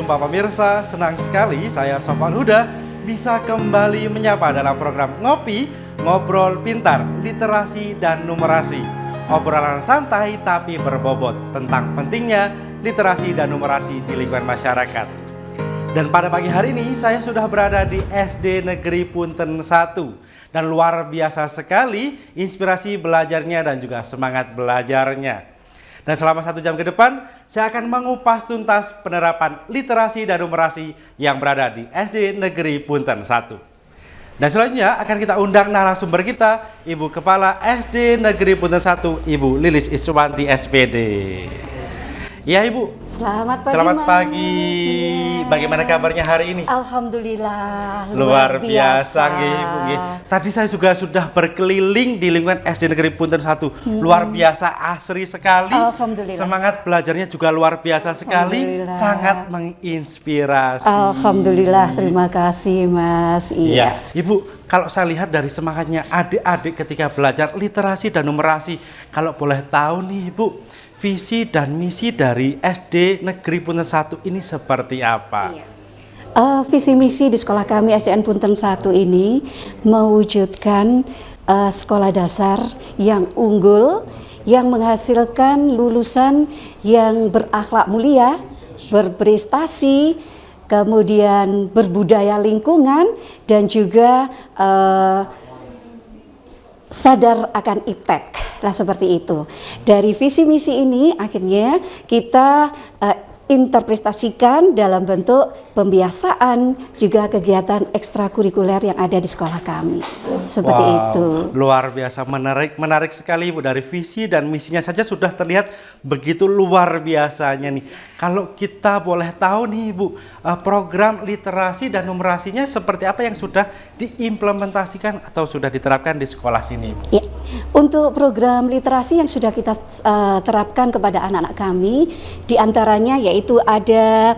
jumpa pemirsa, senang sekali saya Sofwan Huda bisa kembali menyapa dalam program Ngopi, Ngobrol Pintar, Literasi dan Numerasi. Obrolan santai tapi berbobot tentang pentingnya literasi dan numerasi di lingkungan masyarakat. Dan pada pagi hari ini saya sudah berada di SD Negeri Punten 1. Dan luar biasa sekali inspirasi belajarnya dan juga semangat belajarnya. Dan selama 1 jam ke depan, saya akan mengupas tuntas penerapan literasi dan numerasi yang berada di SD Negeri Punten 1. Dan selanjutnya akan kita undang narasumber kita, Ibu Kepala SD Negeri Punten 1, Ibu Lilis Iswanti SPD. Ya Ibu, selamat selamat Mas. pagi. Ya. Bagaimana kabarnya hari ini? Alhamdulillah, luar biasa. Ibu. Tadi saya juga sudah berkeliling di lingkungan SD Negeri Punten 1. Luar biasa, asri sekali. Alhamdulillah. Semangat belajarnya juga luar biasa sekali. Sangat menginspirasi. Alhamdulillah, terima kasih Mas. Iya. Ibu, kalau saya lihat dari semangatnya adik-adik ketika belajar literasi dan numerasi, kalau boleh tahu nih Ibu, visi dan misi dari SD Negeri Punten 1 ini seperti apa? Visi misi di sekolah kami SDN Punten 1 ini mewujudkan sekolah dasar yang unggul, yang menghasilkan lulusan yang berakhlak mulia, berprestasi, kemudian berbudaya lingkungan, dan juga sadar akan iptek lah, seperti itu. Dari visi misi ini akhirnya kita interpretasikan dalam bentuk pembiasaan, juga kegiatan ekstrakurikuler yang ada di sekolah kami. Seperti itu. Luar biasa, menarik sekali Ibu. Dari visi dan misinya saja sudah terlihat begitu luar biasanya nih. Kalau kita boleh tahu nih Ibu, program literasi dan numerasinya seperti apa yang sudah diimplementasikan atau sudah diterapkan di sekolah sini? Ya, untuk program literasi yang sudah kita terapkan kepada anak-anak kami, diantaranya yaitu ada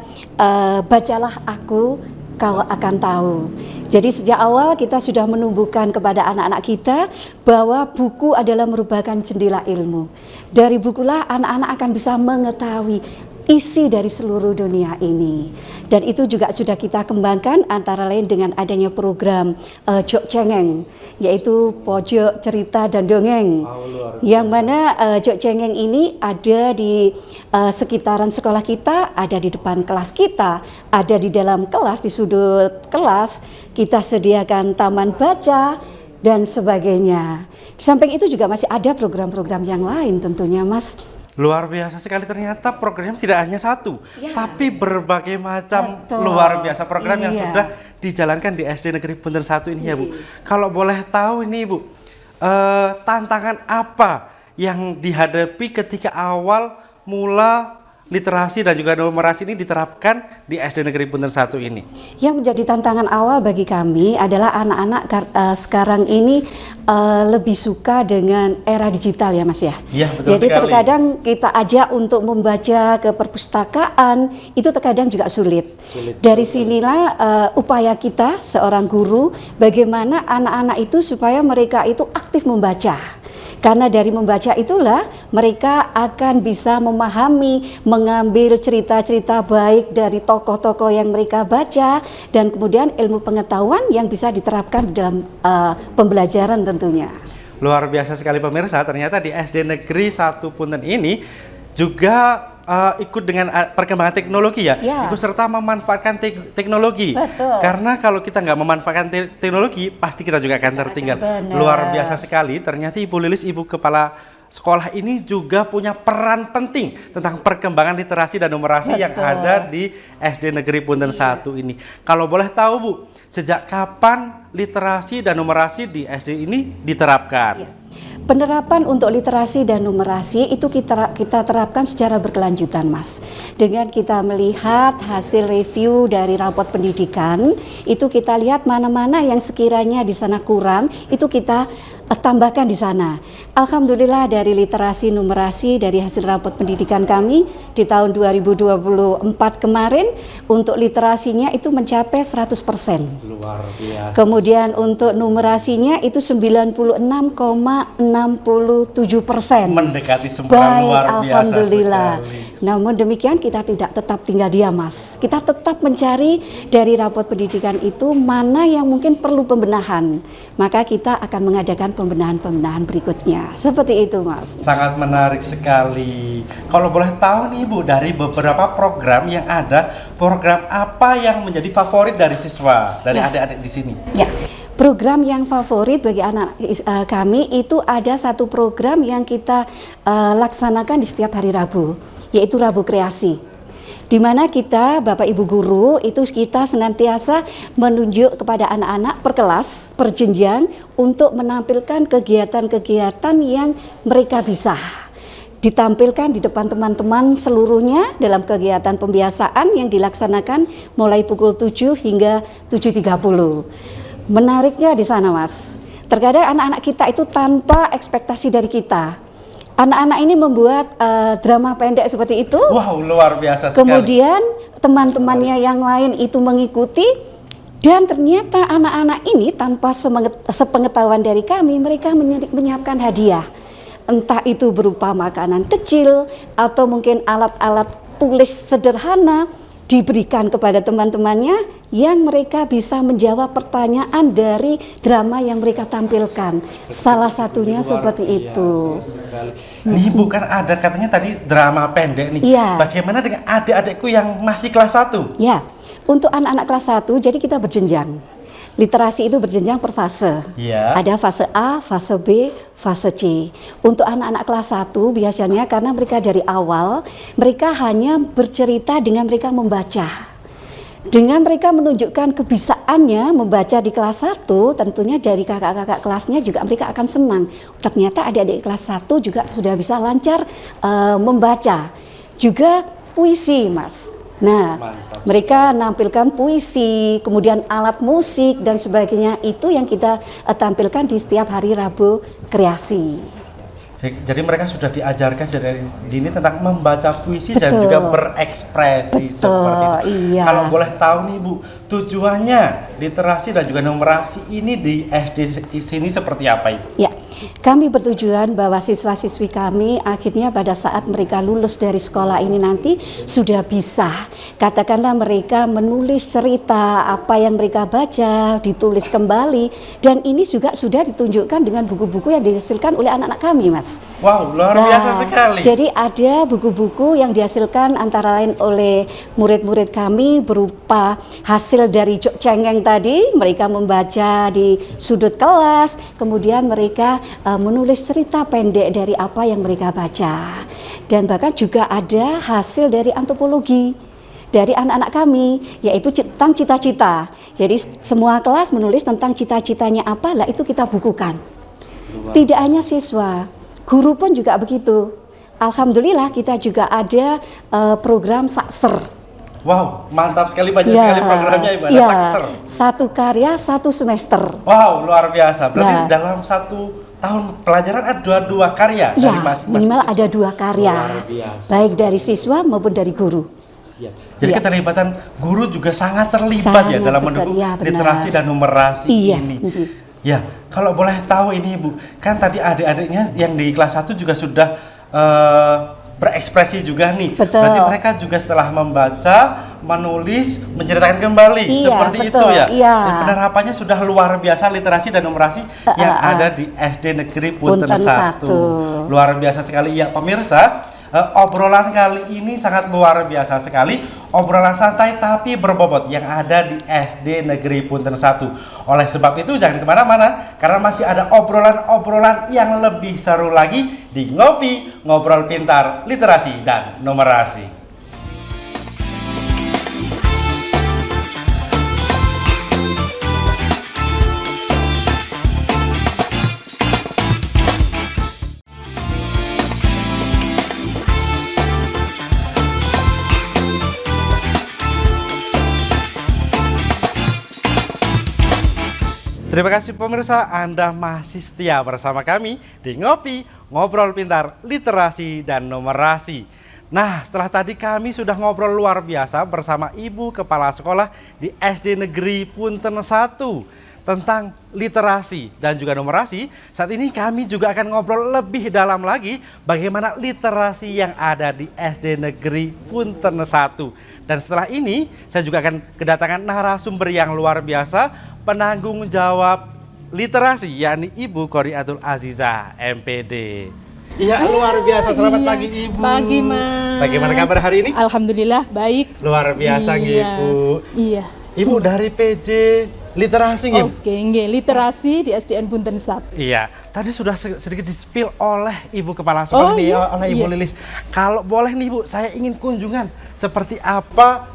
bacalah aku, kau akan tahu. Jadi sejak awal kita sudah menumbuhkan kepada anak-anak kita bahwa buku adalah merupakan jendela ilmu. Dari bukulah anak-anak akan bisa mengetahui isi dari seluruh dunia ini. Dan itu juga sudah kita kembangkan antara lain dengan adanya program Jok Cengeng, yaitu pojok cerita dan dongeng. Yang mana Jok Cengeng ini ada di sekitaran sekolah kita, ada di depan kelas kita, ada di dalam kelas, di sudut kelas kita sediakan taman baca dan sebagainya. Di samping itu juga masih ada program-program yang lain tentunya Mas. Luar biasa sekali, ternyata programnya tidak hanya satu, tapi berbagai macam. Betul. Luar biasa program yang sudah dijalankan di SD Negeri Punten 1 ini ya Bu. Kalau boleh tahu ini Bu, tantangan apa yang dihadapi ketika awal mula literasi dan juga numerasi ini diterapkan di SD Negeri Punten 1 ini? Yang menjadi tantangan awal bagi kami adalah anak-anak sekarang ini lebih suka dengan era digital ya Mas ya. Ya, betul. Jadi sekali. Terkadang kita ajak untuk membaca ke perpustakaan, itu terkadang juga sulit. Dari sinilah upaya kita seorang guru, bagaimana anak-anak itu supaya mereka itu aktif membaca. Karena dari membaca itulah mereka akan bisa memahami, mengambil cerita-cerita baik dari tokoh-tokoh yang mereka baca, dan kemudian ilmu pengetahuan yang bisa diterapkan dalam pembelajaran tentunya. Luar biasa sekali pemirsa, ternyata di SD Negeri 1 Punten ini juga ikut dengan perkembangan teknologi ya, ikut serta memanfaatkan teknologi. Betul. Karena kalau kita nggak memanfaatkan teknologi, pasti kita juga akan tertinggal. Benar. Luar biasa sekali, ternyata Ibu Lilis, Ibu Kepala Sekolah ini juga punya peran penting tentang perkembangan literasi dan numerasi yang ada di SD Negeri Punten 1 ini. Kalau boleh tahu Bu, sejak kapan literasi dan numerasi di SD ini diterapkan? Penerapan untuk literasi dan numerasi itu kita terapkan secara berkelanjutan Mas. Dengan kita melihat hasil review dari rapot pendidikan, itu kita lihat mana-mana yang sekiranya di sana kurang, itu kita tambahkan di sana. Alhamdulillah dari literasi numerasi dari hasil rapot pendidikan kami di tahun 2024 kemarin untuk literasinya itu mencapai 100%. Luar biasa. Kemudian untuk numerasinya itu 96,67%. Mendekati sempurna, Baik, luar biasa alhamdulillah. sekali. Namun demikian kita tidak tetap tinggal diam, Mas. Kita tetap mencari dari rapot pendidikan itu mana yang mungkin perlu pembenahan. Maka kita akan mengadakan pembenahan-pembenahan berikutnya. Seperti itu, Mas. Sangat menarik sekali. Kalau boleh tahu nih Bu, dari beberapa program yang ada, program apa yang menjadi favorit dari siswa, dari adik-adik di sini? Ya, program yang favorit bagi anak kami itu ada satu program yang kita laksanakan di setiap hari Rabu, yaitu Rabu Kreasi. Di mana kita, Bapak Ibu Guru, itu kita senantiasa menunjuk kepada anak-anak per kelas, per jenjang, untuk menampilkan kegiatan-kegiatan yang mereka bisa ditampilkan di depan teman-teman seluruhnya dalam kegiatan pembiasaan yang dilaksanakan mulai pukul 7 hingga 7.30. Menariknya di sana, Mas, terkadang anak-anak kita itu tanpa ekspektasi dari kita. Anak-anak ini membuat drama pendek seperti itu. Wow, luar biasa sekali. Kemudian teman-temannya yang lain itu mengikuti, dan ternyata anak-anak ini tanpa sepengetahuan dari kami, mereka menyiapkan hadiah. Entah itu berupa makanan kecil atau mungkin alat-alat tulis sederhana diberikan kepada teman-temannya yang mereka bisa menjawab pertanyaan dari drama yang mereka tampilkan. Salah satunya seperti itu. Nih bukan ada katanya tadi drama pendek nih. Iya. Bagaimana dengan adik-adikku yang masih kelas 1? Ya, untuk anak-anak kelas 1 jadi kita berjenjang. Literasi itu berjenjang per fase. Iya. Ada fase A, fase B, fase C. Untuk anak-anak kelas 1 biasanya karena mereka dari awal, mereka hanya bercerita dengan mereka membaca. Dengan mereka menunjukkan kebisaannya membaca di kelas 1, tentunya dari kakak-kakak kelasnya juga mereka akan senang. Ternyata adik-adik kelas 1 juga sudah bisa lancar membaca. Juga puisi, Mas. Nah, Mantap. mereka nampilkan puisi, kemudian alat musik dan sebagainya, itu yang kita tampilkan di setiap hari Rabu Kreasi. Jadi mereka sudah diajarkan dari dini tentang membaca puisi dan Betul. juga berekspresi Betul, seperti itu. iya. Kalau boleh tahu nih Bu, tujuannya literasi dan juga numerasi ini di SD sini seperti apa Ibu? Ya, kami bertujuan bahwa siswa-siswi kami akhirnya pada saat mereka lulus dari sekolah ini nanti sudah bisa, katakanlah mereka menulis cerita apa yang mereka baca, ditulis kembali, dan ini juga sudah ditunjukkan dengan buku-buku yang dihasilkan oleh anak-anak kami, Mas. Wow, luar biasa sekali. Jadi ada buku-buku yang dihasilkan antara lain oleh murid-murid kami berupa hasil dari Jok Cengeng tadi, mereka membaca di sudut kelas, kemudian mereka menulis cerita pendek dari apa yang mereka baca. Dan bahkan juga ada hasil dari antropologi dari anak-anak kami, yaitu tentang cita-cita. Jadi semua kelas menulis tentang cita-citanya apa, lah itu kita bukukan. Tidak hanya siswa, guru pun juga begitu. Alhamdulillah kita juga ada program Sakser. Wow, mantap sekali, banyak sekali programnya Ibu, ada Sakser. Satu karya, satu semester. Wow, luar biasa. Berarti Nah. dalam satu tahun pelajaran ada dua karya dari Ya, masing-masing minimal siswa. ada 2 karya, Luar biasa. baik dari siswa maupun dari guru. Siap. Jadi Iya. keterlibatan guru juga sangat terlibat ya Sangat dalam mendukung ya, benar. literasi dan numerasi Iya, ini. betul. Ya, kalau boleh tahu ini Ibu, kan tadi adik-adiknya yang di kelas 1 juga sudah berekspresi juga nih. Betul. Berarti mereka juga setelah membaca, menulis, menceritakan kembali Iya, seperti betul, itu ya. iya. Dan penerapannya sudah luar biasa literasi dan numerasi yang ada di SD Negeri Punten Punten 1. 1. Luar biasa sekali ya pemirsa. Obrolan kali ini sangat luar biasa sekali. Obrolan santai tapi berbobot yang ada di SD Negeri Punten 1. Oleh sebab itu jangan kemana-mana, karena masih ada obrolan-obrolan yang lebih seru lagi di Ngopi, Ngobrol Pintar, Literasi dan Numerasi. Terima kasih pemirsa, Anda masih setia bersama kami di Ngopi, Ngobrol Pintar, Literasi dan Numerasi. Nah, setelah tadi kami sudah ngobrol luar biasa bersama Ibu Kepala Sekolah di SD Negeri Punten 1 tentang literasi dan juga numerasi. Saat ini kami juga akan ngobrol lebih dalam lagi bagaimana literasi yang ada di SD Negeri Punten 1. Dan setelah ini saya juga akan kedatangan narasumber yang luar biasa, penanggung jawab literasi, yakni Ibu Qoriatul Aziza, MPD. Iya, luar biasa. Selamat pagi Ibu. Pagi Mas. Bagaimana kabar hari ini? Alhamdulillah baik. Luar biasa Ibu. Iya. Ibu dari PJ Literasi nggih. Oke, nggih, literasi di SDN Punten 1. Iya, tadi sudah sedikit di-spill oleh Ibu Kepala Sekolah oleh Ibu Lilis. Kalau boleh nih Bu, saya ingin kunjungan seperti apa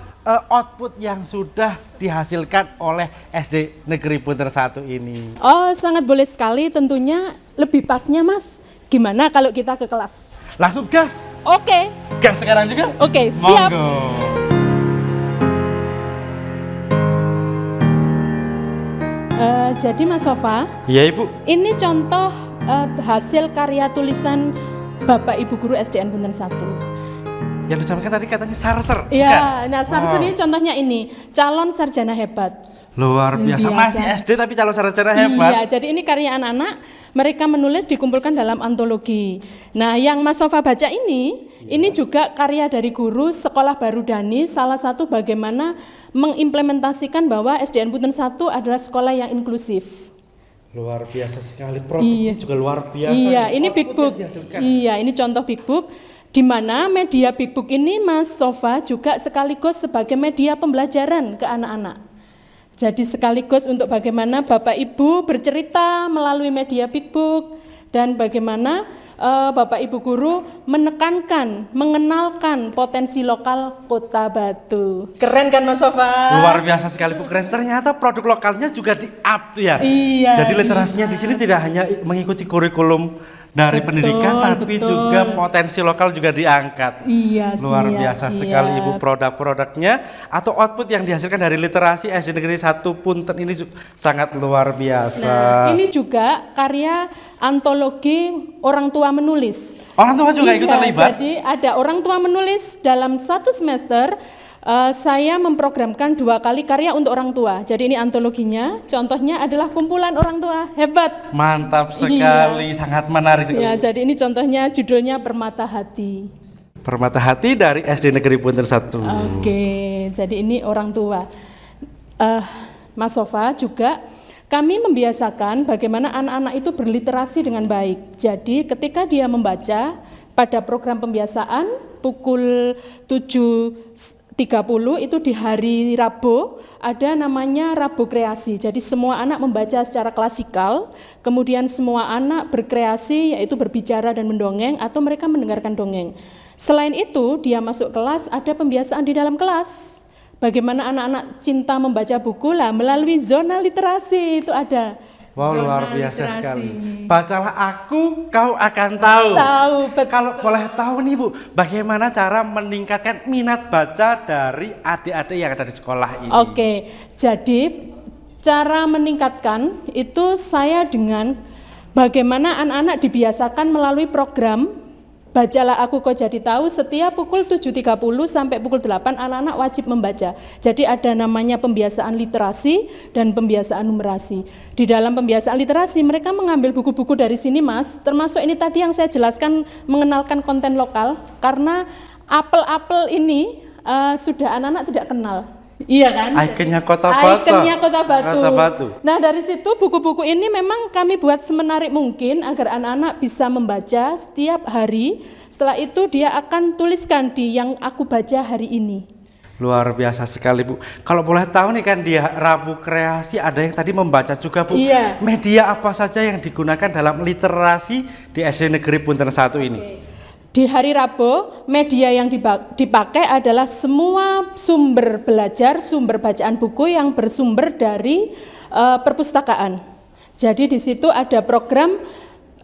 output yang sudah dihasilkan oleh SD Negeri Punten 1 ini. Oh, sangat boleh sekali, tentunya lebih pasnya Mas. Gimana kalau kita ke kelas? Langsung gas. Oke. Gas sekarang juga? Oke, siap. Monggo. Jadi Mas Sofa, Iya Ibu. ini contoh hasil karya tulisan Bapak Ibu Guru SDN Punten 1. Yang disampaikan tadi katanya sarser. Iya, nah sarser ini contohnya ini, calon sarjana hebat. Luar biasa. Masih SD tapi calon sarjana hebat. Iya, jadi ini karya anak-anak, mereka menulis dikumpulkan dalam antologi. Nah, yang Mas Sofa baca ini juga karya dari guru Sekolah Baru Dani, salah satu bagaimana mengimplementasikan bahwa SDN Punten 1 adalah sekolah yang inklusif. Luar biasa sekali, produknya juga luar biasa. Iya, ini Big Book. Iya, ini contoh Big Book, di mana media Big Book ini Mas Sofa juga sekaligus sebagai media pembelajaran ke anak-anak. Jadi sekaligus untuk bagaimana Bapak Ibu bercerita melalui media Big Book dan bagaimana Bapak Ibu Guru menekankan, mengenalkan potensi lokal Kota Batu. Keren kan Mas Sofa? Luar biasa sekali Bu, keren. Ternyata produk lokalnya juga di-up ya. Iya. Jadi literasinya di sini tidak hanya mengikuti kurikulum dari pendidikan, tapi juga potensi lokal juga diangkat. Iya, luar biasa sekali Ibu, produk-produknya atau output yang dihasilkan dari literasi SD Negeri 1 Punten ini sangat luar biasa. Nah, ini juga karya antologi orang tua menulis. Orang tua juga ikut terlibat? Jadi ada orang tua menulis dalam satu semester. Saya memprogramkan 2 kali karya untuk orang tua. Jadi ini antologinya, contohnya adalah kumpulan orang tua. Hebat. Mantap sekali, sangat menarik sekali. Ya, jadi ini contohnya judulnya Permata Hati. Permata Hati dari SD Negeri Punten 1. Oke, jadi ini orang tua. Mas Sofa juga kami membiasakan bagaimana anak-anak itu berliterasi dengan baik. Jadi ketika dia membaca pada program pembiasaan pukul 7.30 itu di hari Rabu ada namanya Rabu Kreasi. Jadi semua anak membaca secara klasikal, kemudian semua anak berkreasi yaitu berbicara dan mendongeng atau mereka mendengarkan dongeng. Selain itu dia masuk kelas, ada pembiasaan di dalam kelas. Bagaimana anak-anak cinta membaca buku lah melalui zona literasi itu ada. Wow, Zona luar biasa literasi sekali. ini. Bacalah aku, kau akan tahu. Tahu, betul. Kalau boleh tahu nih Bu, bagaimana cara meningkatkan minat baca dari adik-adik yang ada di sekolah ini? Oke, jadi cara meningkatkan itu saya dengan bagaimana anak-anak dibiasakan melalui program Bacalah Aku Kau Jadi Tahu. Setiap pukul 7.30 sampai pukul 8 anak-anak wajib membaca. Jadi ada namanya pembiasaan literasi dan pembiasaan numerasi. Di dalam pembiasaan literasi mereka mengambil buku-buku dari sini Mas, termasuk ini tadi yang saya jelaskan mengenalkan konten lokal, karena apel-apel ini sudah anak-anak tidak kenal. Iya kan? Ikonnya Kota Batu. Ikonnya Kota Batu. Kota Batu. Nah dari situ buku-buku ini memang kami buat semenarik mungkin agar anak-anak bisa membaca setiap hari. Setelah itu dia akan tuliskan di yang aku baca hari ini. Luar biasa sekali Bu. Kalau boleh tahu nih kan di Rabu Kreasi ada yang tadi membaca juga Bu. Iya. Media apa saja yang digunakan dalam literasi di SD Negeri Punten 1 ini? Di hari Rabu, media yang dipakai adalah semua sumber belajar, sumber bacaan buku yang bersumber dari perpustakaan. Jadi di situ ada program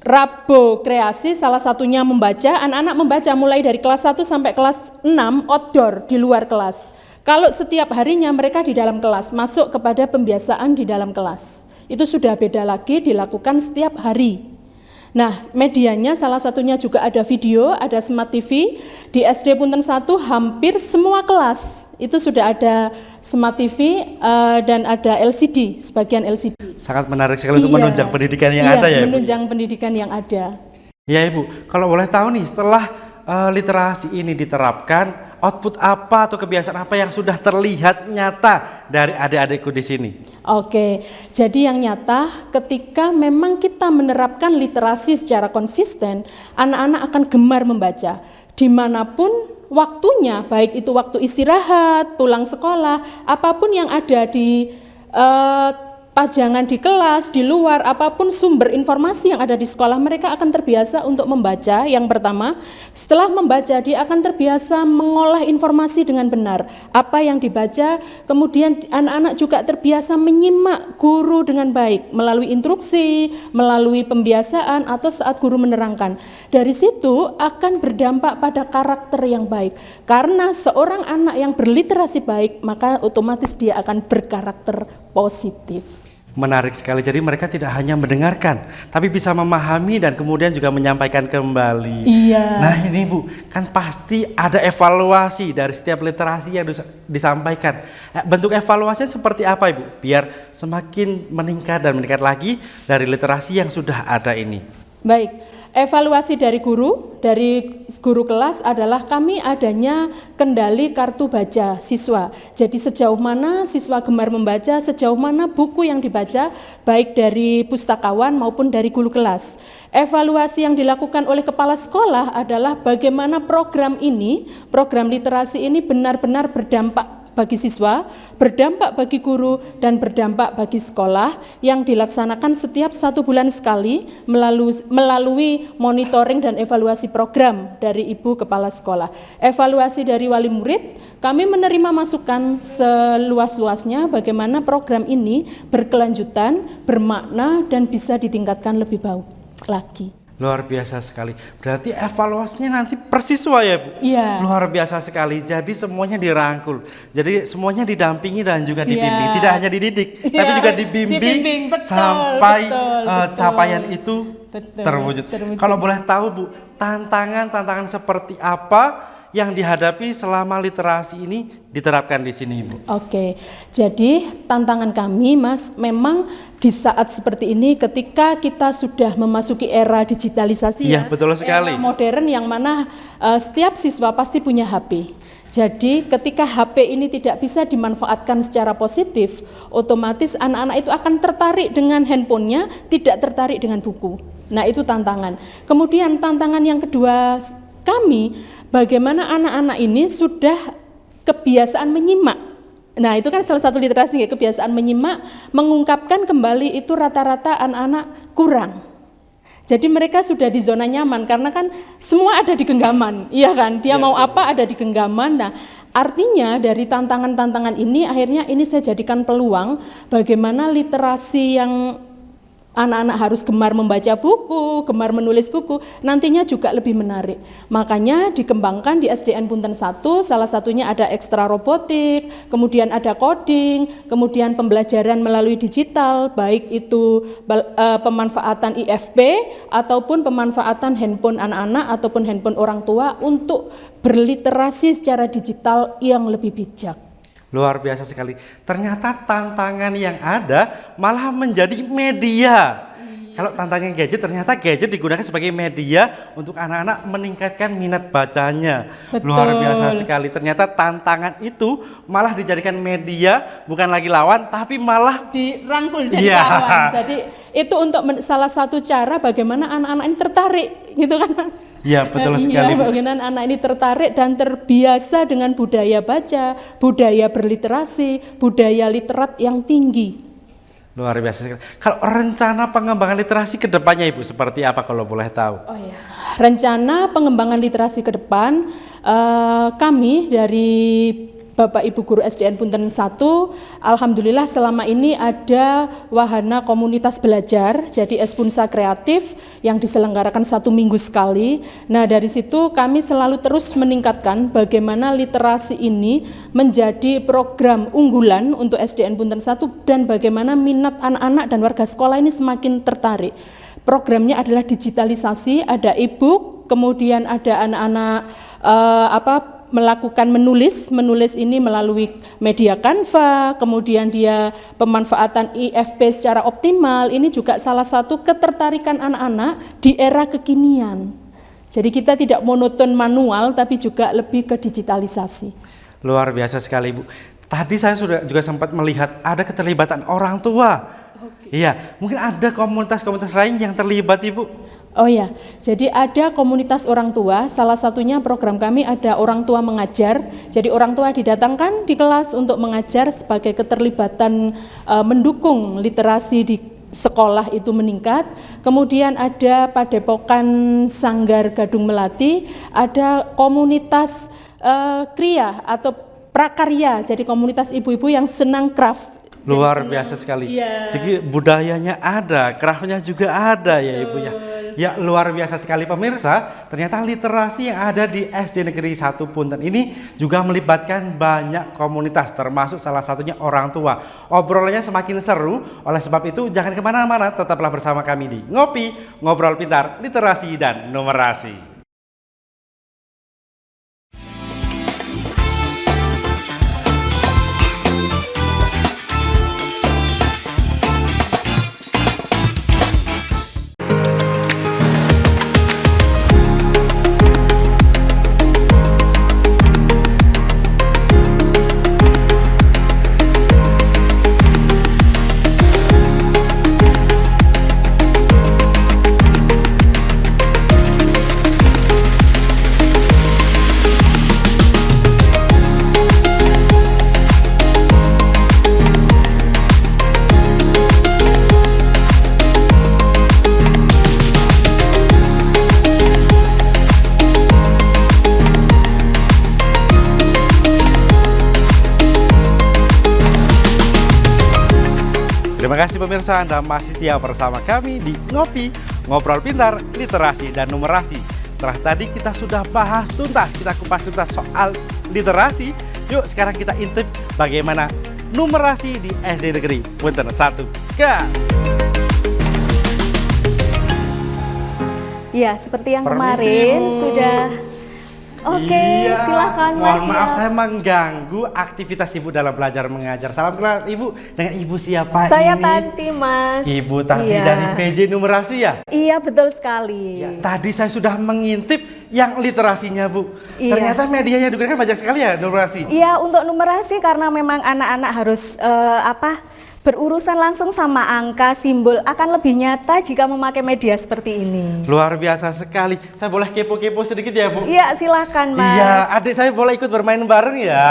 Rabu Kreasi, salah satunya membaca. Anak-anak membaca mulai dari kelas 1 sampai kelas 6 outdoor, di luar kelas. Kalau setiap harinya mereka di dalam kelas, masuk kepada pembiasaan di dalam kelas. itu sudah beda lagi, dilakukan setiap hari. Nah, medianya salah satunya juga ada video, ada Smart TV. Di SD Punten 1 hampir semua kelas itu sudah ada Smart TV dan ada LCD, sebagian LCD. Sangat menarik sekali untuk menunjang pendidikan yang ada ya, Ibu. Menunjang pendidikan yang ada. Ya, Ibu, kalau boleh tahu nih, setelah literasi ini diterapkan, output apa atau kebiasaan apa yang sudah terlihat nyata dari adik-adikku di sini? Oke, jadi yang nyata ketika memang kita menerapkan literasi secara konsisten, anak-anak akan gemar membaca dimanapun waktunya, baik itu waktu istirahat, pulang sekolah, apapun yang ada di pajangan di kelas, di luar, apapun sumber informasi yang ada di sekolah, mereka akan terbiasa untuk membaca. Yang pertama, setelah membaca dia akan terbiasa mengolah informasi dengan benar. Apa yang dibaca, kemudian anak-anak juga terbiasa menyimak guru dengan baik, melalui instruksi, melalui pembiasaan, atau saat guru menerangkan. Dari situ akan berdampak pada karakter yang baik. Karena seorang anak yang berliterasi baik, maka otomatis dia akan berkarakter positif. Menarik sekali, jadi mereka tidak hanya mendengarkan, tapi bisa memahami dan kemudian juga menyampaikan kembali. Iya. Nah ini Bu, kan pasti ada evaluasi dari setiap literasi yang disampaikan. Bentuk evaluasinya seperti apa Ibu? Biar semakin meningkat dan meningkat lagi dari literasi yang sudah ada ini. Baik, evaluasi dari guru kelas adalah kami adanya kendali kartu baca siswa. Jadi sejauh mana siswa gemar membaca, sejauh mana buku yang dibaca, baik dari pustakawan maupun dari guru kelas. Evaluasi yang dilakukan oleh kepala sekolah adalah bagaimana program literasi ini benar-benar berdampak bagi siswa, berdampak bagi guru, dan berdampak bagi sekolah yang dilaksanakan setiap 1 bulan sekali melalui monitoring dan evaluasi program dari Ibu Kepala Sekolah. Evaluasi dari wali murid, kami menerima masukan seluas-luasnya bagaimana program ini berkelanjutan, bermakna, dan bisa ditingkatkan lebih baik lagi. Luar biasa sekali. Berarti evaluasinya nanti per siswa ya Bu? Iya. Luar biasa sekali. Jadi semuanya dirangkul. Jadi semuanya didampingi dan juga dibimbing. Tidak hanya dididik, tapi juga dibimbing betul, sampai betul. capaian itu terwujud. Kalau boleh tahu Bu, tantangan seperti apa yang dihadapi selama literasi ini diterapkan di sini Ibu? Oke, jadi tantangan kami Mas, memang di saat seperti ini ketika kita sudah memasuki era digitalisasi ya, betul sekali. Era modern yang mana setiap siswa pasti punya HP. Jadi ketika HP ini tidak bisa dimanfaatkan secara positif, otomatis anak-anak itu akan tertarik dengan handphonenya, tidak tertarik dengan buku. Nah itu tantangan. Kemudian tantangan yang kedua kami, bagaimana anak-anak ini sudah kebiasaan menyimak. Nah itu kan salah satu literasi ya, kebiasaan menyimak, mengungkapkan kembali itu rata-rata anak-anak kurang. Jadi mereka sudah di zona nyaman karena kan semua ada di genggaman, iya kan? Dia mau apa ada di genggaman. Nah artinya dari tantangan-tantangan ini akhirnya ini saya jadikan peluang bagaimana literasi yang anak-anak harus gemar membaca buku, gemar menulis buku, nantinya juga lebih menarik. Makanya dikembangkan di SDN Punten 1, salah satunya ada ekstra robotik, kemudian ada coding, kemudian pembelajaran melalui digital, baik itu pemanfaatan IFP ataupun pemanfaatan handphone anak-anak ataupun handphone orang tua untuk berliterasi secara digital yang lebih bijak. Luar biasa sekali. Ternyata tantangan yang ada malah menjadi media. Kalau tantangan gadget, ternyata gadget digunakan sebagai media untuk anak-anak meningkatkan minat bacanya. Betul. Luar biasa sekali. Ternyata tantangan itu malah dijadikan media, bukan lagi lawan, tapi malah dirangkul jadi lawan. Jadi itu untuk salah satu cara bagaimana anak-anak ini tertarik, gitu kan? Iya, betul sekali. Iya, bagaimana anak ini tertarik dan terbiasa dengan budaya baca, budaya berliterasi, budaya literat yang tinggi. Luar biasa sekali. Kalau rencana pengembangan literasi ke depannya Ibu seperti apa kalau boleh tahu? Oh ya, rencana pengembangan literasi ke depan kami dari Bapak Ibu Guru SDN Punten 1, alhamdulillah selama ini ada wahana komunitas belajar, jadi Espunsa Kreatif yang diselenggarakan 1 minggu sekali. Nah, dari situ kami selalu terus meningkatkan bagaimana literasi ini menjadi program unggulan untuk SDN Punten 1 dan bagaimana minat anak-anak dan warga sekolah ini semakin tertarik. Programnya adalah digitalisasi, ada e-book, kemudian ada anak-anak melakukan menulis ini melalui media Canva, kemudian dia pemanfaatan IFP secara optimal. Ini juga salah satu ketertarikan anak-anak di era kekinian. Jadi kita tidak monoton manual, tapi juga lebih ke digitalisasi. Luar biasa sekali, Bu. Tadi saya juga sempat melihat ada keterlibatan orang tua. Iya, mungkin ada komunitas-komunitas lain yang terlibat, Ibu. Oh ya, jadi ada komunitas orang tua, salah satunya program kami ada orang tua mengajar. Jadi orang tua didatangkan di kelas untuk mengajar sebagai keterlibatan mendukung literasi di sekolah itu meningkat. Kemudian ada Padepokan Sanggar Gadung Melati, ada komunitas kria atau prakarya, jadi komunitas ibu-ibu yang senang craft. Luar biasa sekali. Iya. Jadi budayanya ada, craftnya juga ada ya Ibu ya. Ya luar biasa sekali pemirsa, ternyata literasi yang ada di SD Negeri 1 Punten ini juga melibatkan banyak komunitas, termasuk salah satunya orang tua. Obrolannya semakin seru, oleh sebab itu jangan kemana-mana, tetaplah bersama kami di Ngopi, Ngobrol Pintar, Literasi dan Numerasi. Terima kasih pemirsa, Anda masih setia bersama kami di Ngopi, Ngobrol Pintar, Literasi dan Numerasi. Setelah tadi kita sudah bahas tuntas, kita kupas tuntas soal literasi. Yuk sekarang kita intip bagaimana numerasi di SD Negeri Punten 1. Gas! Ya, seperti yang Permisi, kemarin Bu. sudah. Oke, Iya, silakan Mas. mohon maaf ya. saya mengganggu aktivitas Ibu dalam belajar mengajar. Salam kenal Ibu, dengan Ibu siapa Saya ini? Tanti, Mas. Ibu Tanti Iya. dari PJ Numerasi ya? Iya, betul sekali. Ya, tadi saya sudah mengintip yang literasinya Bu. Iya. Ternyata media yang digunakan banyak sekali ya numerasi. Iya, untuk numerasi karena memang anak-anak harus berurusan langsung sama angka, simbol akan lebih nyata jika memakai media seperti ini. Luar biasa sekali. Saya boleh kepo-kepo sedikit ya Bu? Iya, silakan Mas. Iya, adik saya boleh ikut bermain bareng ya?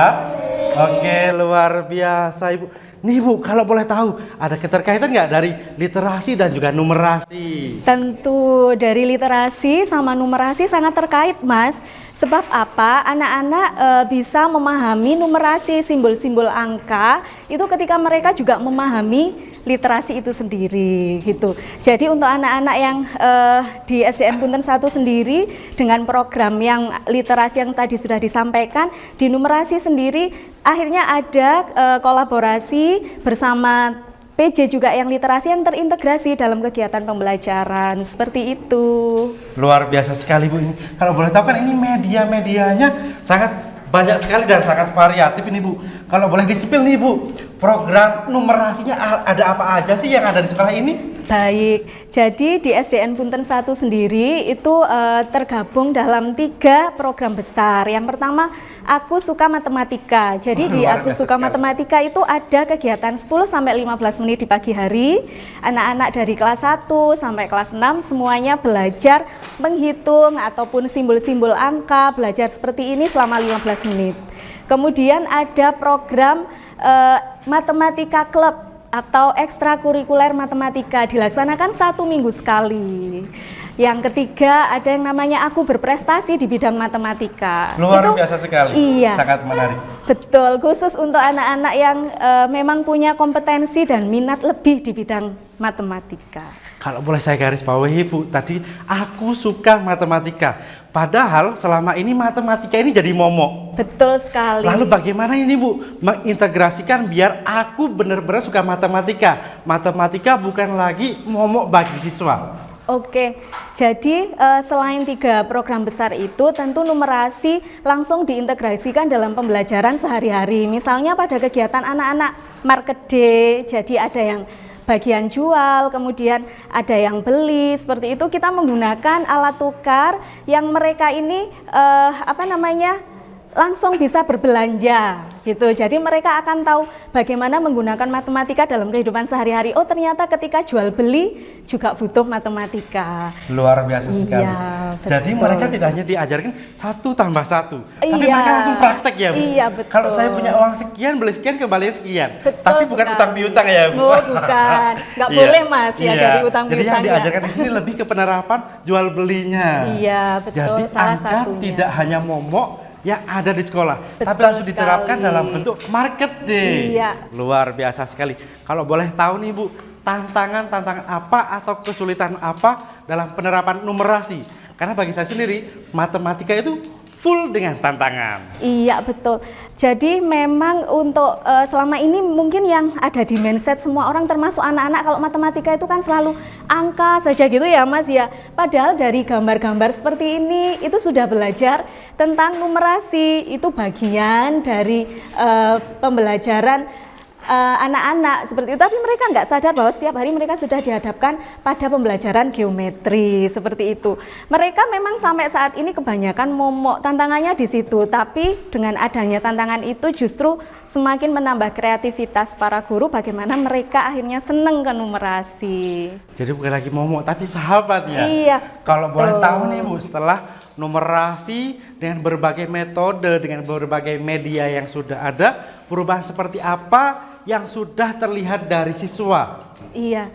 Oke, luar biasa Ibu. Nih Bu, kalau boleh tahu, ada keterkaitan nggak dari literasi dan juga numerasi? Tentu dari literasi sama numerasi sangat terkait Mas. Sebab apa? Anak-anak bisa memahami numerasi, simbol-simbol angka itu ketika mereka juga memahami literasi itu sendiri gitu. Jadi untuk anak-anak yang di SDN Punten 1 sendiri dengan program yang literasi yang tadi sudah disampaikan, di numerasi sendiri akhirnya ada kolaborasi bersama PJ juga yang literasi yang terintegrasi dalam kegiatan pembelajaran seperti itu. Luar biasa sekali Bu ini. Kalau boleh tahu kan ini media-medianya sangat banyak sekali dan sangat variatif ini Bu. Kalau boleh disipil nih Bu, program numerasinya ada apa aja sih yang ada di sekolah ini? Baik, jadi di SDN Punten 1 sendiri itu tergabung dalam 3 program besar. Yang pertama, Aku Suka Matematika. Jadi di Aku Suka Matematika itu ada kegiatan 10 sampai 15 menit di pagi hari. Anak-anak dari kelas 1 sampai kelas 6 semuanya belajar menghitung ataupun simbol-simbol angka, belajar seperti ini selama 15 menit. Kemudian ada program Matematika Club atau ekstrakurikuler matematika dilaksanakan 1 minggu sekali. Yang ketiga ada yang namanya Aku Berprestasi di bidang matematika. Luar Itu- biasa sekali. Iya. Sangat menarik. Betul, khusus untuk anak-anak yang memang punya kompetensi dan minat lebih di bidang matematika. Kalau boleh saya garis bawahi Bu, tadi aku suka matematika. Padahal selama ini matematika ini jadi momok. Betul sekali. Lalu bagaimana ini Bu mengintegrasikan biar aku benar-benar suka matematika? Matematika bukan lagi momok bagi siswa. Oke, jadi selain 3 program besar itu, tentu numerasi langsung diintegrasikan dalam pembelajaran sehari-hari. Misalnya pada kegiatan anak-anak market day, jadi ada yang bagian jual, kemudian ada yang beli, seperti itu kita menggunakan alat tukar yang mereka ini langsung bisa berbelanja gitu. Jadi mereka akan tahu bagaimana menggunakan matematika dalam kehidupan sehari-hari. Oh, ternyata ketika jual beli juga butuh matematika. Luar biasa sekali. Iya, Jadi betul. mereka tidak hanya diajarkan 1+1, tapi Iya. mereka langsung praktek ya Bu. Iya, betul. Kalau saya punya uang sekian, beli sekian, kembali sekian. Betul Tapi bukan sekali. utang piutang ya Bu. Oh, bukan. Nggak Iya. boleh Mas ya Iya. jadi utang Jadi yang piutang. diajarkan di sini lebih ke penerapan jual belinya. Iya, betul. Jadi Salah Anda satunya. tidak hanya momok yang ada di sekolah, tapi Betul langsung diterapkan sekali. dalam bentuk market day. Iya. Luar biasa sekali. Kalau boleh tahu nih Bu, tantangan apa atau kesulitan apa dalam penerapan numerasi? Karena bagi saya sendiri, matematika itu full dengan tantangan. Iya, betul. Jadi memang untuk selama ini mungkin yang ada di mindset semua orang termasuk anak-anak, kalau matematika itu kan selalu angka saja gitu ya Mas ya. Padahal dari gambar-gambar seperti ini itu sudah belajar tentang numerasi, itu bagian dari pembelajaran anak-anak seperti itu, tapi mereka nggak sadar bahwa setiap hari mereka sudah dihadapkan pada pembelajaran geometri seperti itu. Mereka memang sampai saat ini kebanyakan momok, tantangannya di situ, tapi dengan adanya tantangan itu justru semakin menambah kreativitas para guru bagaimana mereka akhirnya seneng ke numerasi. Jadi bukan lagi momok, tapi sahabat ya. Iya. Kalau boleh Betul. tahu nih Bu, setelah numerasi dengan berbagai metode, dengan berbagai media yang sudah ada, perubahan seperti apa yang sudah terlihat dari siswa? Iya,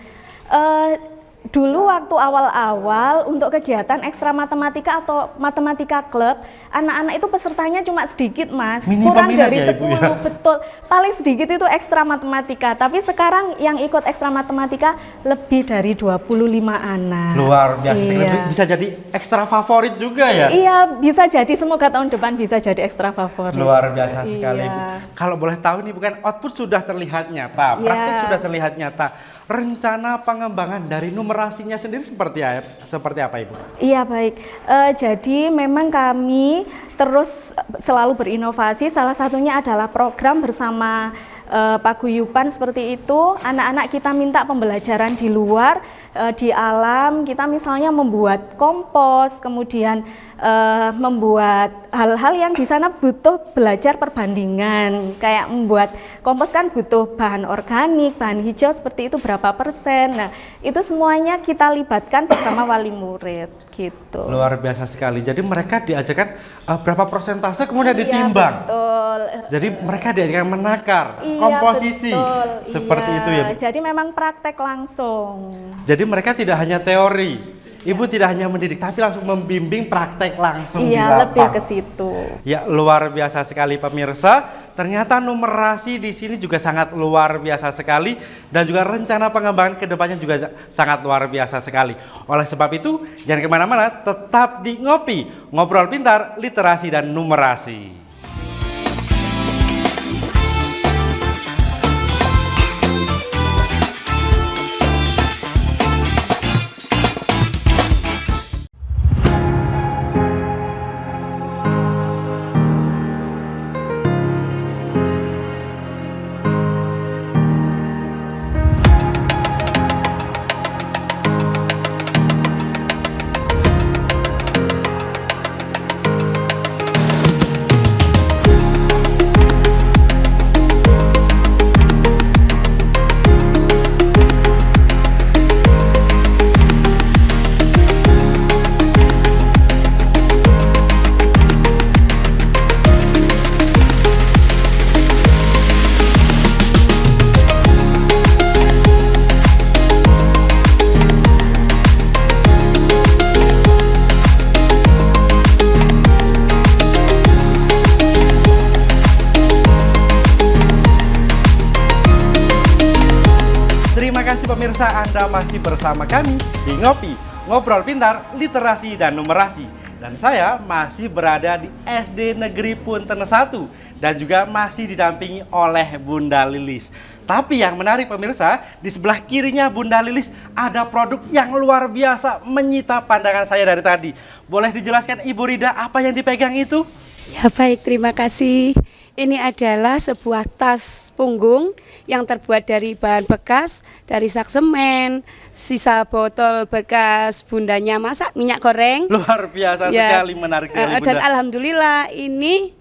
dulu waktu awal-awal untuk kegiatan ekstra matematika atau matematika klub, anak-anak itu pesertanya cuma sedikit Mas, Minim kurang peminat dari ya, Ibu, 10, ya? betul. Paling sedikit itu ekstra matematika, tapi sekarang yang ikut ekstra matematika lebih dari 25 anak. Luar biasa sekali. Iya. Bisa jadi ekstra favorit juga ya? Iya, bisa jadi, semoga tahun depan bisa jadi ekstra favorit. Luar biasa sekali Bu. Iya. Kalau boleh tahu nih, bukan output sudah terlihat nyata, praktik Iya. sudah terlihat nyata. Rencana pengembangan dari numerasinya sendiri seperti apa Ibu? Iya, baik. Jadi memang kami terus selalu berinovasi. Salah satunya adalah program bersama paguyuban seperti itu. Anak-anak kita minta pembelajaran di luar, di alam. Kita misalnya membuat kompos, kemudian membuat hal-hal yang di sana butuh belajar perbandingan. Kayak membuat kompos kan butuh bahan organik, bahan hijau seperti itu berapa persen. Nah, itu semuanya kita libatkan bersama wali murid gitu. Luar biasa sekali. Jadi mereka diajarkan berapa persentase kemudian Iya, ditimbang. betul. Jadi mereka diajarkan menakar, Iya, komposisi. betul. Seperti Iya. itu ya Bu. Jadi memang praktek langsung. Jadi mereka tidak hanya teori. Ibu tidak hanya mendidik, tapi langsung membimbing praktek langsung di Iya, lebih lapang. ke situ. Ya, luar biasa sekali pemirsa. Ternyata numerasi di sini juga sangat luar biasa sekali, dan juga rencana pengembangan kedepannya juga sangat luar biasa sekali. Oleh sebab itu, jangan kemana-mana, tetap di Ngopi, Ngobrol Pintar, Literasi dan Numerasi. pemirsa, Anda masih bersama kami di Ngopi, Ngobrol Pintar, Literasi dan Numerasi. Dan saya masih berada di SD Negeri Punten 1 dan juga masih didampingi oleh Bunda Lilis. Tapi yang menarik pemirsa, di sebelah kirinya Bunda Lilis ada produk yang luar biasa menyita pandangan saya dari tadi. Boleh dijelaskan Ibu Rida apa yang dipegang itu? Ya baik, terima kasih. Ini adalah sebuah tas punggung yang terbuat dari bahan bekas, dari sak semen, sisa botol bekas bundanya masak minyak goreng. Luar biasa sekali, menarik sekali Bunda. Dan alhamdulillah ini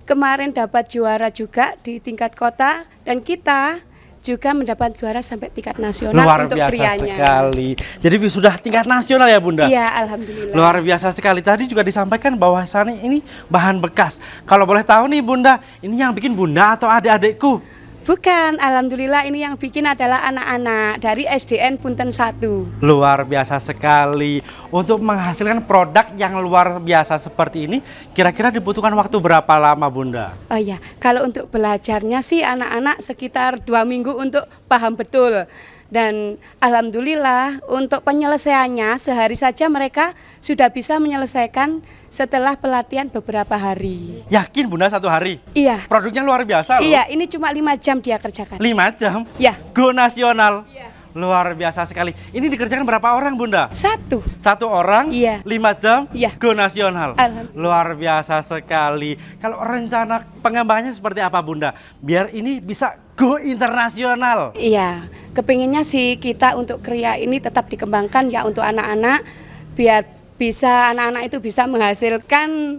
kemarin dapat juara juga di tingkat kota dan kita juga mendapat juara sampai tingkat nasional untuk prianya. Luar biasa prianya. sekali. Jadi sudah tingkat nasional ya Bunda? Iya, alhamdulillah. Luar biasa sekali. Tadi juga disampaikan bahwa sana ini bahan bekas. Kalau boleh tahu nih Bunda, ini yang bikin Bunda atau adik-adikku? Bukan, alhamdulillah ini yang bikin adalah anak-anak dari SDN Punten 1. Luar biasa sekali. Untuk menghasilkan produk yang luar biasa seperti ini, kira-kira dibutuhkan waktu berapa lama Bunda? Oh ya, kalau untuk belajarnya sih anak-anak sekitar 2 minggu untuk paham betul. Dan alhamdulillah untuk penyelesaiannya sehari saja mereka sudah bisa menyelesaikan setelah pelatihan beberapa hari. Yakin Bunda 1 hari? Iya. Produknya luar biasa loh. Iya, ini cuma 5 jam dia kerjakan. 5 jam? Ya. Go nasional. Iya. Luar biasa sekali. Ini dikerjakan berapa orang Bunda? 1. 1 orang, Iya. 5 jam, Iya. go nasional. Alhamdulillah. Luar biasa sekali. Kalau rencana pengembangannya seperti apa Bunda? Biar ini bisa go internasional. Iya, kepinginnya sih kita untuk kriya ini tetap dikembangkan ya untuk anak-anak, biar bisa anak-anak itu bisa menghasilkan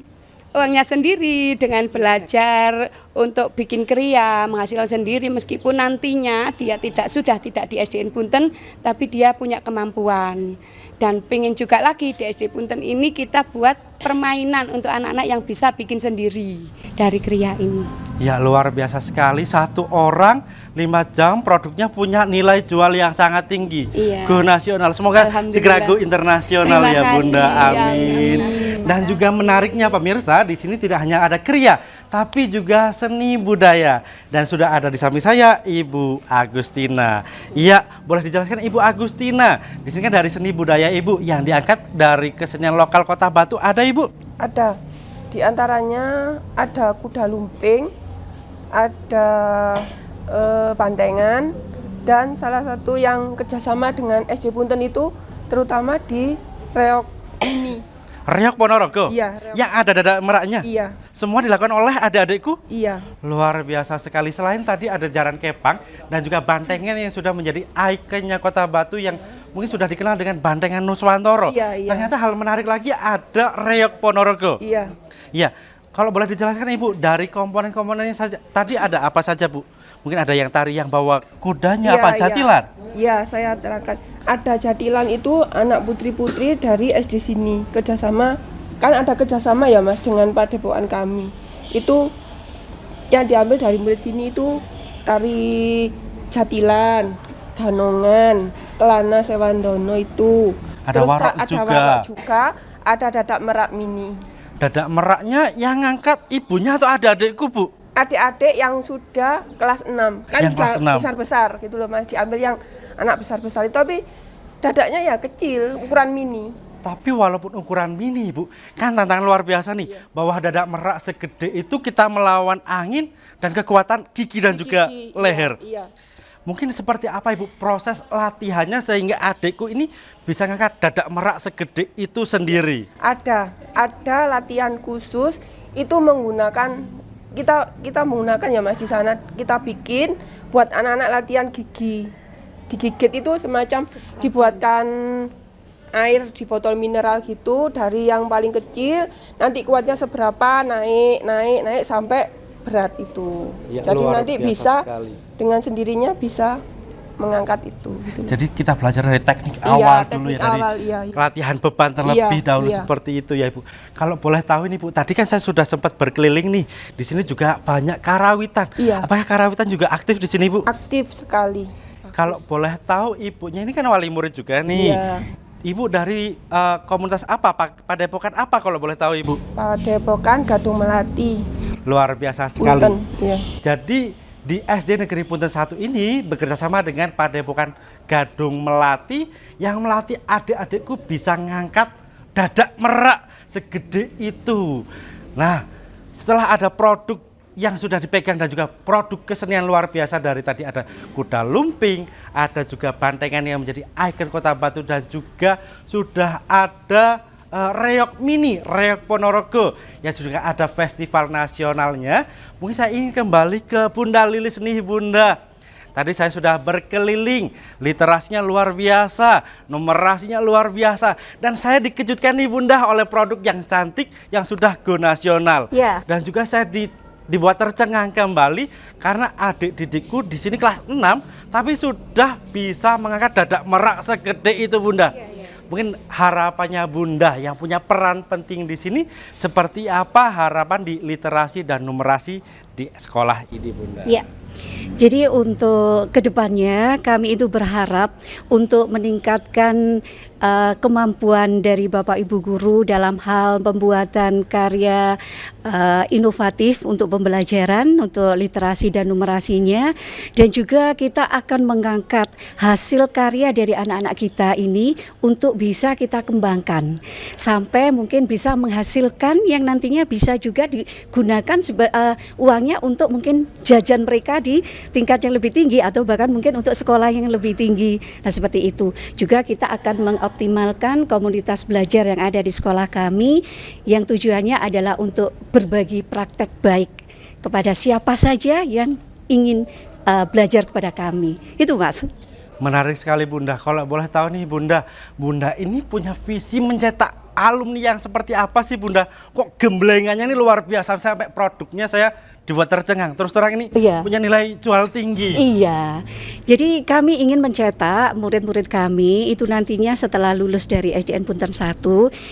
uangnya sendiri dengan belajar untuk bikin kriya, menghasilkan sendiri meskipun nantinya dia tidak di SDN Punten, tapi dia punya kemampuan. Dan pengen juga lagi di SD Punten ini kita buat permainan untuk anak-anak yang bisa bikin sendiri dari kriya ini. Ya luar biasa sekali, 1 orang 5 jam produknya punya nilai jual yang sangat tinggi. Iya. Go nasional, semoga segera go internasional. Terima ya Bunda, kasih. amin. Dan juga menariknya pemirsa, di sini tidak hanya ada kriya, tapi juga seni budaya. Dan sudah ada di samping saya Ibu Agustina. Iya, boleh dijelaskan Ibu Agustina, di sini kan dari seni budaya Ibu yang diangkat dari kesenian lokal Kota Batu, ada Ibu? Ada, di antaranya ada kuda lumping, ada bantengan, dan salah satu yang kerjasama dengan SD Punten itu terutama di reok ini. Reok Ponorogo? Iya, reok. Yang ada dada meraknya? Iya. Semua dilakukan oleh adik-adikku? Iya. Luar biasa sekali. Selain tadi ada jaran kepang dan juga bantengan yang sudah menjadi ikonnya Kota Batu yang mungkin sudah dikenal dengan bantengan Nuswantoro. Iya, iya. Ternyata hal menarik lagi ada reok Ponorogo. Iya. Iya. Kalau boleh dijelaskan Ibu, dari komponen-komponennya saja tadi ada apa saja Bu? Mungkin ada yang tari yang bawa kudanya, Iya, apa iya. jatilan? Iya, saya terangkan. Ada jatilan itu anak putri-putri dari SD sini kerjasama, kan ada kerjasama ya Mas dengan padepokan kami. Itu yang diambil dari murid sini itu tari jatilan, ganongan, kelana sewandono itu. Ada Terus warok ada juga. warok juga, ada dadak merak mini. Dadak meraknya yang ngangkat ibunya atau adik-adikku Bu? Adik-adik yang sudah kelas 6 kan Yang kelas 6. besar-besar gitu loh Mas, diambil yang anak besar-besar itu, tapi dadaknya ya kecil, ukuran mini. Tapi walaupun ukuran mini Bu, kan tantangan luar biasa nih. Bahwa dadak merak segede itu kita melawan angin dan kekuatan gigi dan juga Gigi, leher. Iya. Mungkin seperti apa Ibu proses latihannya sehingga adikku ini bisa ngangkat dadak merak segede itu sendiri? Ada latihan khusus itu menggunakan kita menggunakan ya Mas, di sana kita bikin buat anak-anak latihan gigi. Digigit itu semacam dibuatkan air di botol mineral gitu dari yang paling kecil, nanti kuatnya seberapa naik sampai berat itu. Ya, jadi luar nanti biasa bisa sekali. dengan sendirinya bisa mengangkat itu gitu. Jadi kita belajar dari teknik Iya, awal dulu teknik ya, dari awal, iya. latihan beban terlebih Iya, dahulu iya. seperti itu ya Ibu. Kalau boleh tahu ini Bu, tadi kan saya sudah sempat berkeliling nih. Di sini juga banyak karawitan. Iya. Apakah karawitan juga aktif di sini Bu? Aktif sekali. Kalau boleh tahu ibunya ini kan wali murid juga nih. Iya. Ibu dari komunitas apa, padepokan apa kalau boleh tahu Ibu? Padepokan Gadung Melati. Luar biasa sekali. Punten, iya. Jadi di SD Negeri Punten 1 ini bekerjasama dengan Padepokan Gadung Melati yang melatih adik-adikku bisa ngangkat dadak merak segede itu. Nah, setelah ada produk yang sudah dipegang dan juga produk kesenian luar biasa dari tadi ada kuda lumping, ada juga bantengan yang menjadi ikon Kota Batu dan juga sudah ada reok mini, reok Ponorogo yang juga ada festival nasionalnya. Mungkin saya ingin kembali ke Bunda Lilis nih Bunda. Tadi saya sudah berkeliling, literasinya luar biasa, numerasinya luar biasa. Dan saya dikejutkan nih Bunda oleh produk yang cantik yang sudah go nasional. Ya. Dan juga saya dibuat tercengang kembali karena adik didikku di sini kelas 6 tapi sudah bisa mengangkat dadak merak segede itu Bunda. Mungkin harapannya Bunda yang punya peran penting di sini seperti apa harapan di literasi dan numerasi di sekolah ini Bunda? Ya. Jadi untuk kedepannya kami itu berharap untuk meningkatkan kemampuan dari Bapak Ibu Guru dalam hal pembuatan karya inovatif untuk pembelajaran, untuk literasi dan numerasinya, dan juga kita akan mengangkat hasil karya dari anak-anak kita ini untuk bisa kita kembangkan sampai mungkin bisa menghasilkan yang nantinya bisa juga digunakan uangnya untuk mungkin jajan mereka di tingkat yang lebih tinggi atau bahkan mungkin untuk sekolah yang lebih tinggi. Nah seperti itu. Juga kita akan mengoptimalkan komunitas belajar yang ada di sekolah kami yang tujuannya adalah untuk berbagi praktek baik kepada siapa saja yang ingin belajar kepada kami. Itu Mas. Menarik sekali Bunda. Kalau boleh tahu nih Bunda, Bunda ini punya visi mencetak alumni yang seperti apa sih Bunda? Kok gemblengannya ini luar biasa sampai produknya saya dibuat tercengang. Terus terang ini punya nilai jual tinggi. Iya. Jadi kami ingin mencetak murid-murid kami itu nantinya setelah lulus dari SDN Punten 1,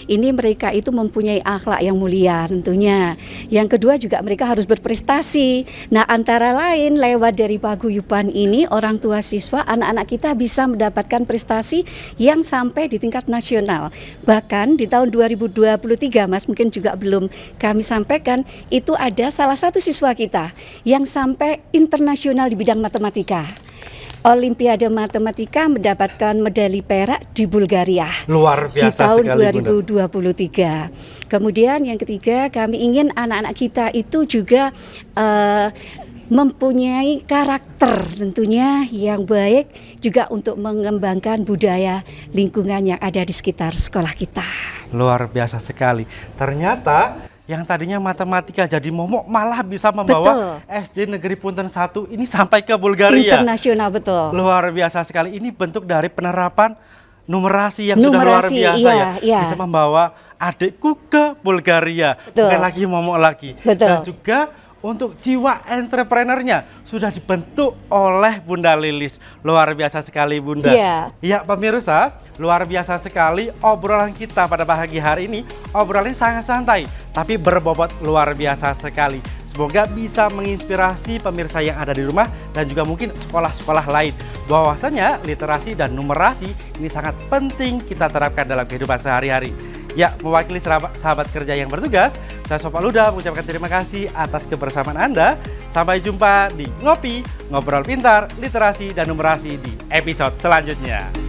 ini mereka itu mempunyai akhlak yang mulia tentunya. Yang kedua juga mereka harus berprestasi. Nah, antara lain lewat dari paguyuban ini orang tua siswa, anak-anak kita bisa mendapatkan prestasi yang sampai di tingkat nasional. Bahkan di tahun 2023 Mas, mungkin juga belum kami sampaikan, itu ada salah satu siswa kita yang sampai internasional di bidang matematika. Olimpiade Matematika mendapatkan medali perak di Bulgaria. Luar biasa di tahun sekali, 2023. Kemudian yang ketiga, kami ingin anak-anak kita itu juga mempunyai karakter tentunya yang baik juga untuk mengembangkan budaya lingkungan yang ada di sekitar sekolah kita. Luar biasa sekali. Ternyata yang tadinya matematika jadi momok malah bisa membawa SD Negeri Punten 1 ini sampai ke Bulgaria. Internasional, betul. Luar biasa sekali. Ini bentuk dari penerapan numerasi yang sudah luar biasa ya. Bisa membawa adikku ke Bulgaria. Betul. Bukan lagi momok lagi. Betul. Dan juga untuk jiwa entrepreneurnya sudah dibentuk oleh Bunda Lilis. Luar biasa sekali Bunda. Ya pemirsa, luar biasa sekali obrolan kita pada pagi hari ini. Obrolan sangat santai tapi berbobot luar biasa sekali. Semoga bisa menginspirasi pemirsa yang ada di rumah dan juga mungkin sekolah-sekolah lain. Bahwasanya literasi dan numerasi ini sangat penting kita terapkan dalam kehidupan sehari-hari. Ya, mewakili sahabat kerja yang bertugas, saya Sofal Huda mengucapkan terima kasih atas kebersamaan Anda. Sampai jumpa di Ngopi, Ngobrol Pintar, Literasi dan Numerasi di episode selanjutnya.